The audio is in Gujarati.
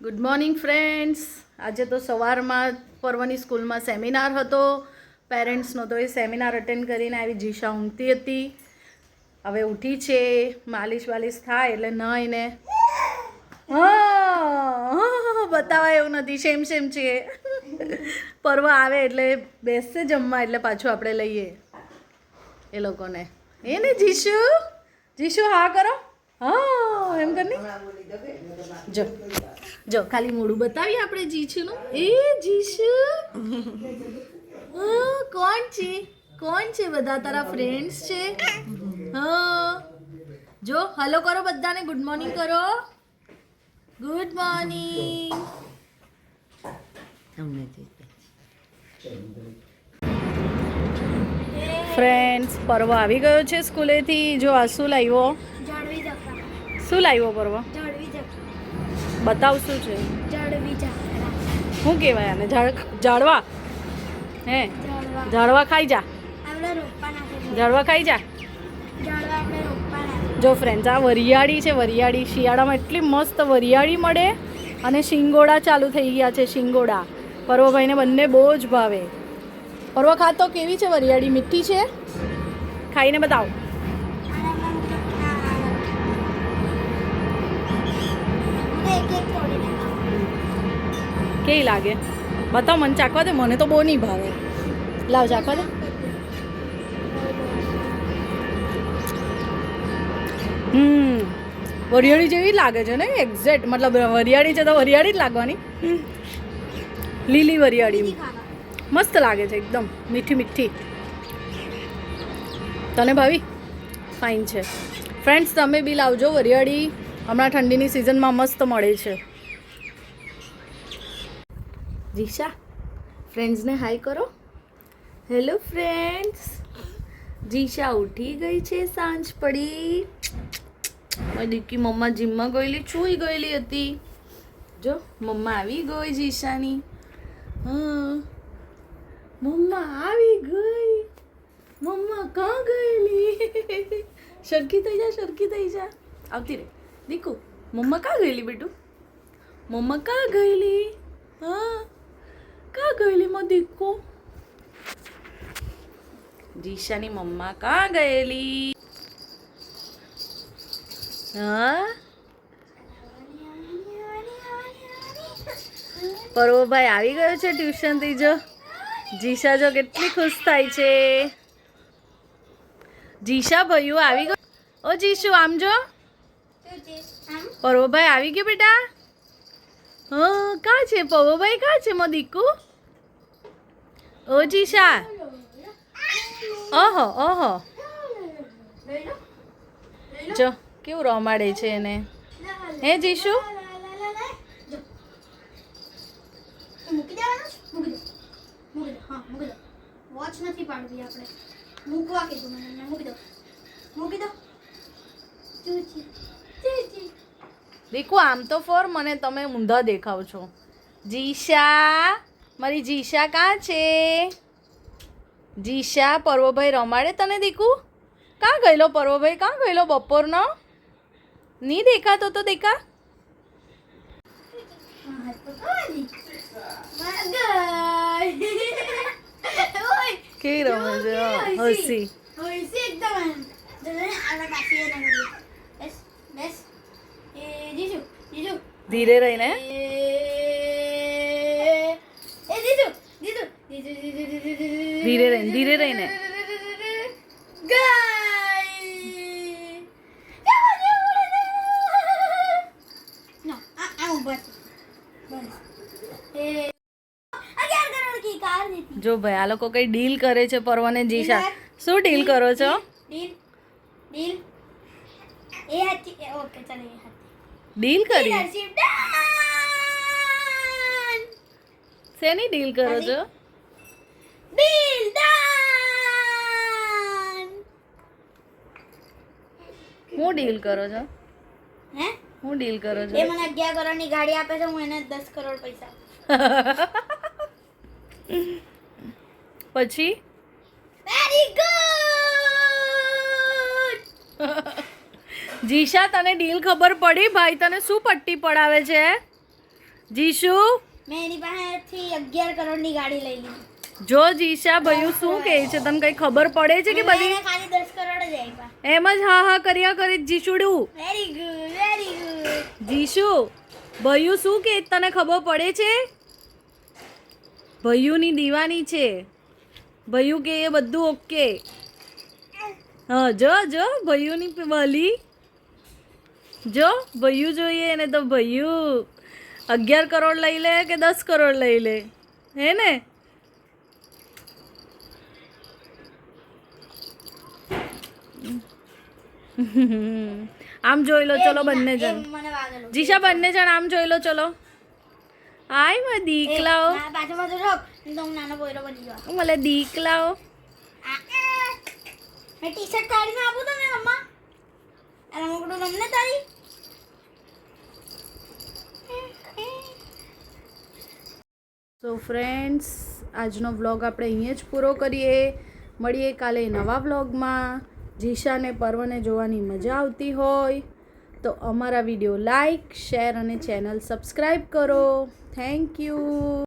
Good morning friends. આજે તો સવારમાં પર્વની સ્કૂલમાં સેમિનાર હતો પેરેન્ટ્સનો, તો એ સેમિનાર અટેન્ડ કરીને આવી. જીશા ઊંઘતી હતી, હવે ઉઠી છે. માલિશ વાલિશ થાય એટલે નહીને હા બતાવાય એવું નથી, સેમ સેમ છે. પર્વ આવે એટલે બેસશે જમવા, એટલે પાછું આપણે લઈએ એ લોકોને. એને જીશુ જીશુ હા કરો, હા એમ કરી. જો જો ખાલી મોઢું બતાવીએ આપણે જીશુનું. એ જીશુ કોણ છે? કોણ છે? બધા તારા ફ્રેન્ડ્સ છે. હા જો હલો કરો બધાને, ગુડ મોર્નિંગ કરો. Good morning. ફ્રેન્ડ્સ, પર્વ આવી ગયો છે સ્કૂલેથી. જો આ શું લાવ્યો? શું લાવ્યો પર્વ? બતાવ શું છે? શું કહેવાય આને? ઝાડવા? હે ઝાડવા ખાઈ જા, ઝાડવા ખાઈ જા. જો ફ્રેન્ડ્સ, આ વરિયાળી છે. વરિયાળી શિયાળામાં એટલી મસ્ત વરિયાળી મળે, અને શિંગોડા ચાલુ થઈ ગયા છે. શિંગોડા પર્વભાઈને બંને બહુ જ ભાવે. પર્વ ખાતો કેવી છે વરિયાળી? મીઠી છે? ખાઈને બતાવો. કેવી લાગે? બતાવ, મને ચાખવા દે. મને તો બહુ નહીં ભાવે. લાવ ચાખવા દે. વરિયાળી જેવી લાગે છે ને? એક્ઝેક્ટ, મતલબ વરિયાળી છે તો વરિયાળી જ લાગવાની. લીલી વરિયાળી મસ્ત લાગે છે, એકદમ મીઠી મીઠી. તને ભાવી? ફાઇન છે. ફ્રેન્ડ્સ, તમે બી લાવજો વરિયાળી. હમણાં ઠંડીની સિઝનમાં મસ્ત મળે છે. જીશા, ફ્રેન્ડ્સને હાય કરો. Hello friends. જીશા ઉઠી ગઈ છે, સાંજ પડી. મારી દીકરી મમ્મા જીમમાં ગયેલી, છુઈ ગયેલી હતી. જો મમ્મા આવી ગઈ જીશાની. હા મમ્મા આવી ગઈ. મમ્મા કાં ગયેલી? સરખી થઈ જા, સરખી થઈ જા. આવતી રે દીકુ. મમ્મા કાં ગયેલી બેટું? મમ્મા કાં ગયેલી? હા કાં ગયેલી મો દીકુ? જીશાની મમ્મા કાં ગયેલી? હા પર્વભાઈ આવી ગયો છે ટ્યુશનથી. જો જીશા જો કેટલી ખુશ થાય છે. જીશા ભૈયું આવી ગયો. ઓ જીશુ આમ જો, પર્વભાઈ આવી ગયો બેટા. હા કાં છે પર્વભાઈ? કાં છે મો દીકુ? ઓ જીશા, ઓહો ઓહો, જો કેવું રમાડે છે એને. હે જીશુ? વોચ નથી પાડવી આપણે. મૂકવા કીધું મને, મૂકી દો, મૂકી દો. દીકુ આમ તો ફોર, મને તમે ઊંધા દેખાવ છો. જીશા, મારી જીશા કાં છે? જીશા, પર્વભાઈ રમાડે તને દીકુ? કાં ગયેલો પર્વભાઈ? કાં ગયેલો બપોરનો? નહીં દેખાતો તો દેખા. કેવી રમે છે હસી. ધીરે રહીને. ધીરે રહીને, ધીરે રહીને. જો ભાઈ, આ લોકો કઈ ડીલ કરે છે પર્વને જીશા. શું ડીલ કરો છો? ડીલ કરી? શેની ડીલ કરો છો? હું ડીલ કરો છો? હું ડીલ કરો છો? એ મને 11 કરોડની ગાડી આપે છે, હું એને 10 કરોડ પૈસા. પછી વેરી ગુડ. જીશા, તને ડીલ ખબર પડી? ભાઈ તને શું પટ્ટી પડાવે છે? જીશુ મેં એની પાસેથી 11 કરોડની ગાડી લઈ લીધી. જો જીશા ભયું શું કહે છે તને કઈ ખબર પડે છે કે મેં બધી એને ખાલી 10 કરોડ જ આપ્યા. એમ જ હા હા કર્યા કરે જીશુડું. Very good very good. જીશુ ભયું શું કે તને ખબર પડે છે? ભયુંની દીવાની છે. ભયું કે એ બધું ઓકે. હા જો ભયુંની વાલી જો ભયું જોઈએ એને તો ભયું 11 કરોડ લઈ લે કે 10 કરોડ લઈ લે હે ને? આમ જોઈ લો ચલો બંને જણ. મને વાગેલું. જીશા બંને જણ આમ જોઈ લો ચલો. આય માં દીકલાઓ પાછો પાછો રોક તો હું નાનો પોયરો બની જાઉં. મને દીકલાઓ મેં ટી-શર્ટ કાઢીને આપું તમને મમ્મા. અને મોકડું તમને તારી. સો ફ્રેન્ડ્સ આજનો વ્લોગ આપણે અહીંયા જ પૂરો કરીએ. મળીએ કાલે નવા વ્લોગમાં. જીશાને પર્વને જોવાની મજા આવતી હોય તો અમારા વિડીયો લાઈક શેર અને ચેનલ સબસ્ક્રાઈબ કરો. Thank you.